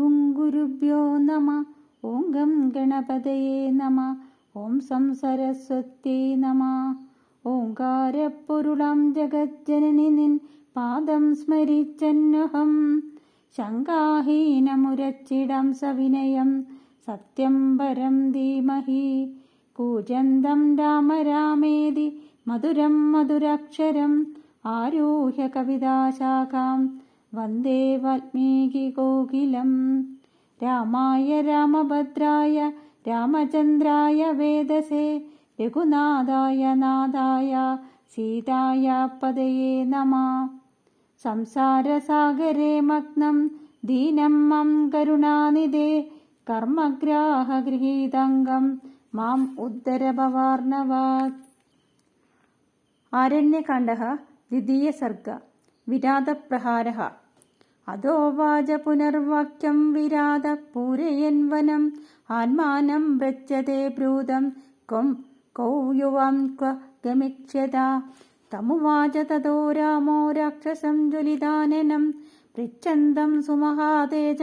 ഗുരുഭ്യോ നമഃ. ഓം ഗം ഗണപതയേ നമഃ. ഓം സംസരസ്വത്യൈ നമഃ. ഓംകാരപ്പൊരുളാം ജഗജ്ജനനി നിൻ പാദം സ്മരിച്ചന്നഹം. ശങ്കാഹീനമുരച്ചിടം സവിനയം സത്യം പരം ധീമഹി. കൂജന്തം രാമ രാമേതി മധുരം മധുരാക്ഷരം. ആരൂഹ്യ കവിതാശാഖാം വന്ദേ വാൽമീകി കോകിലം. രാമായ രാമഭദ്രായ രാമചന്ദ്രായ വേദസേ രഘുനാഥായ നാഥായ സീതായ പദയേ നമഃ. സംസാരസാഗരേ മഗ്നം ദീനം മം കരുണാനിധേ. കർമ്മഗ്രാഹഗൃഹീതംഗം മാം ഉദ്ധര ഭവാർണവാത്. ആരണ്യകാണ്ഡഃ ദ്വിതീയ സർഗ. വിരാതപ്രഹാരഃ. അധോവാച പുനർവാക്യം വിരാത പൂരയൻ വനം. ആത്മാനം വ്രജതേ ബ്രൂതം കൗ യുവാം ക്വ ഗമിക്ഷ്യത. തമുവാച തതോ രാമോ രാക്ഷസം ജ്വലിതാനനം പൃച്ഛന്തം സുമഹാതേജ.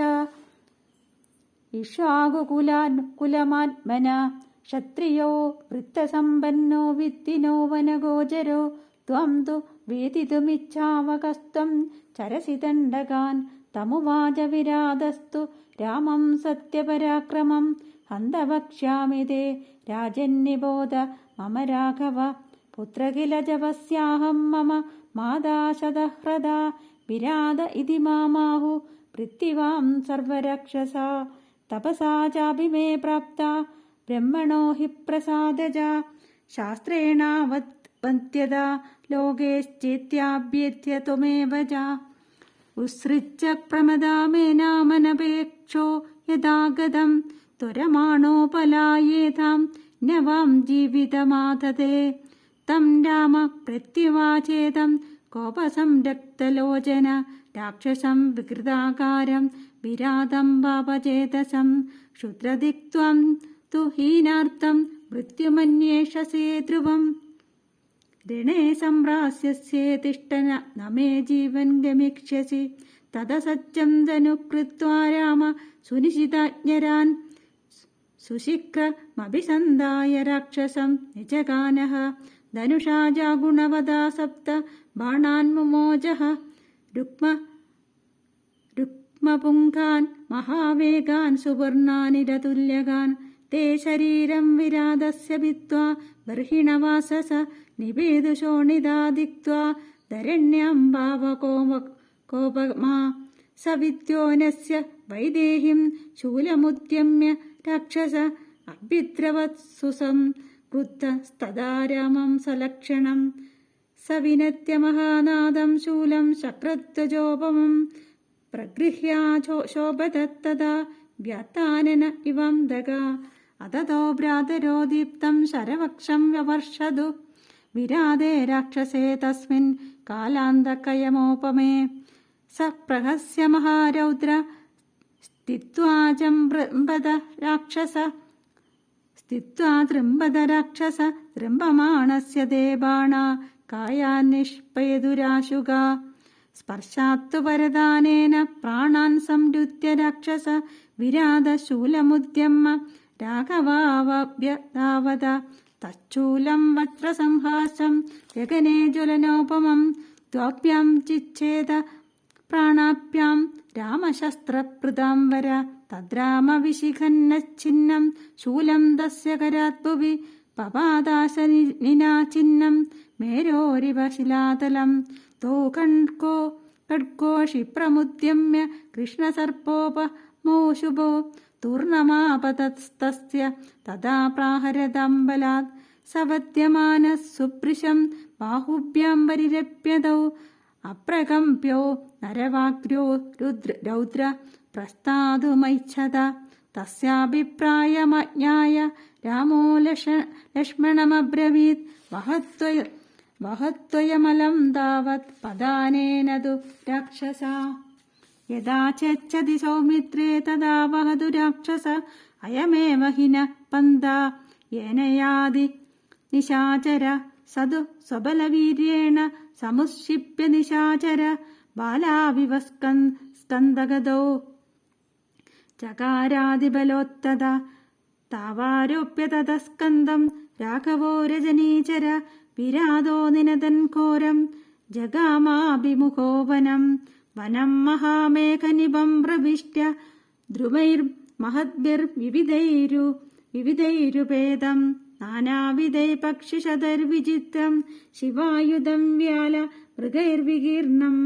ഇക്ഷ്വാകുകുലമാത്മന ക്ഷത്രിയോ വൃത്തസമ്പന്നോ വിദ്ധിനോ വനഗോചരോ. ത്വം തു വേദിതുമിച്ഛാവകസ്ത്വം ചരസി ദണ്ഡകാൻ. തമുവാച വിരാതസ്തു രാമം സത്യപരാക്രമം. ഹന്തവക്ഷ്യാമി തേ രാജന്നിബോധ മമ രാഘവ. പുത്രകില ജപസ്യാഹം മമ മാതാ ശതഹ്രദാ. വിരാത ഇതി മാമാഹു പൃഥിവാം സർവരക്ഷസാ. തപസാ ചാപി മേ പ്രാപ്താ ബ്രഹ്മണോ ഹി പ്രസാദജാ. ശാസ്ത്രേണാവന്ത്യതാ ലോകേശ്ചേത്യാഭ്യേത്യ ത്വമേവ ച. ഉത്സൃജ്യ പ്രമദാമേനാമനപേക്ഷോ യഥാഗതം. ത്വരമാണോ പലായേതാം ന വാം ജീവിതമാതതേ. തം രാമ പ്രത്യുവാചേതം കോപസംരക്തലോചന. രാക്ഷസം വികൃതാകാരം വിരാതം പാപചേതസം. ക്ഷുദ്രദിക്ത്വം തു ഹീനാർത്ഥം മൃത്യുമന്വേഷസേ ധ്രുവം. രണേ സംപ്രാസ്യസ്യേ തിഷ്ഠന ന മേ ജീവൻ ഗമിക്ഷ്യസി. തത സജ്ജം ധനുഃകൃത്വാ രാമ സുനിശിതാജ്ഞരാൻ. സുശിഖ്രമഭിസന്ധായ രാക്ഷസം നിജഗാനഃ. ധനുഷാ ജാഗുണവദാ സപ്ത ബാണാൻ മുമോജഃ. രുക്മപുങ്കാൻ മഹാവേഗാൻ സുവർണാനിരതുല്യകാൻ. തേ ശരീരം വിരാതസ്യ ഭിത്വാ ബർഹിണവാസസ. നിപേതുശോണിതാദിക്ത്വാ ധരണ്യാം ഭാവകോപമാ. സ വിദ്യോനസ്യ വൈദേഹിം ശൂലമുദ്യമ്യ രാക്ഷസ. അഭ്യുദ്രവത്സുസം ക്രുദ്ധസ്തദാ രാമം സലക്ഷണം. സ വിനത്യ മഹാനാദം ശൂലം ശക്രധ്വജോപമം. പ്രഗൃഹ്യാ ശോഭതത്തദാ വ്യാത്താനന ഇവം ദഗാ. അതതോ ഭ്രാതരോ ദീപ്തം ശരവക്ഷം വ്യവർഷതു. വിരാതേ രാക്ഷസേ തസ്മിൻ കാലാന്തകയമോപമേ. സ പ്രഹസ്യ മഹാരൗദ്ര സ്ഥിത്വാ തൃംബത രാക്ഷസ. തൃംബമാണസ്യ ദേ ബാണാ കായാന്നിഷ്പയതുരാശുകാ. സ്പർശാത്തു പരദാനേന പ്രാണാൻ സംരുത്യ രാക്ഷസ. വിരാത ശൂലമുദ്യമ്മ രാഘവാവഭ്യധാവത. തച്ചൂലം വജ്രസംഹാസം ഗഗനേ ജ്വലനോപമം. ദ്വാഭ്യാം ചിച്ഛേദ പ്രാണാഭ്യാം രാമശസ്ത്രപ്രദാം വര. തദ്രാമവിശിഖന്നച്ഛിന്നം ശൂലം തസ്യ കരാത് ഭുവി. പപാദാശനിനാഛിന്നം മേരോരിവ ശിലാതലം. തോ ഖഡ്ഗോ ക്ഷിപ്രമുദ്യമ്യ കൃഷ്ണസർപ്പോപമോ ശുഭോ. തൂർണമാപതസ്തസ്യ തഥാ പ്രാഹരദംബലാത്. സവദ്യമാനഃ സുഭൃശം ബാഹുഭ്യാം പരിരപ്യതൗ. അപ്രകമ്പ്യോ നരവാഗ്ര്യോ രൗദ്ര പ്രസ്താതുമൈച്ഛത. തസ്യാഭിപ്രായമജ്ഞായ രാമോ ലക്ഷ്മണമബ്രവീത്. വഹത്വയമലം താവത് പദാനേന തു രാക്ഷസാ. യഥാ ചെച്ഛതി സൗമിത്രേ തഥാ വഹതു രാക്ഷസ. അയമേവ ഹിന പന്ഥാ യേന യാതി നിശാചര. സതു സ്വബലവീര്യേണ സമുക്ഷിപ്യ നിശാചര. ബാലാവിവ സ്കന്ദഗതോ ചകാരാദിബലോത്തത താവാരോപ്യ തതസ്കന്ധം രാഘവോ രജനീചര വിരാതോ നിനതൻ ഘോരം ജഗാമാഭിമുഖോ വനം വനം മഹാമേഘനിപം പ്രവിഷ്ട്യ ദ്രുമൈർമഹദ്ഭിർവിവിധൈരുപേദം നാനാവിധൈ പക്ഷിശതൈർവിചിത്രം ശിവായുധം വ്യാല മൃഗൈർവികീർണം.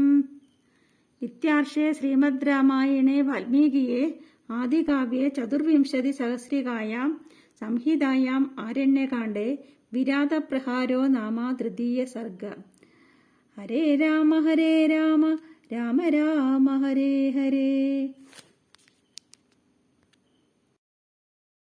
ഇത്യാർഷേ ശ്രീമദ് രാമായണേ വാൽമീകിയെ ആദികാവ്യേ ചതുർവിംശതിസഹസ്രികായാം സംഹിതായാം ആരണ്യകാണ്ഡേ വിരാതപ്രഹാരോ നാമ തൃതീയ സർഗ. ഹരേ രാമ രാമ രാമ ഹരേ ഹരേ.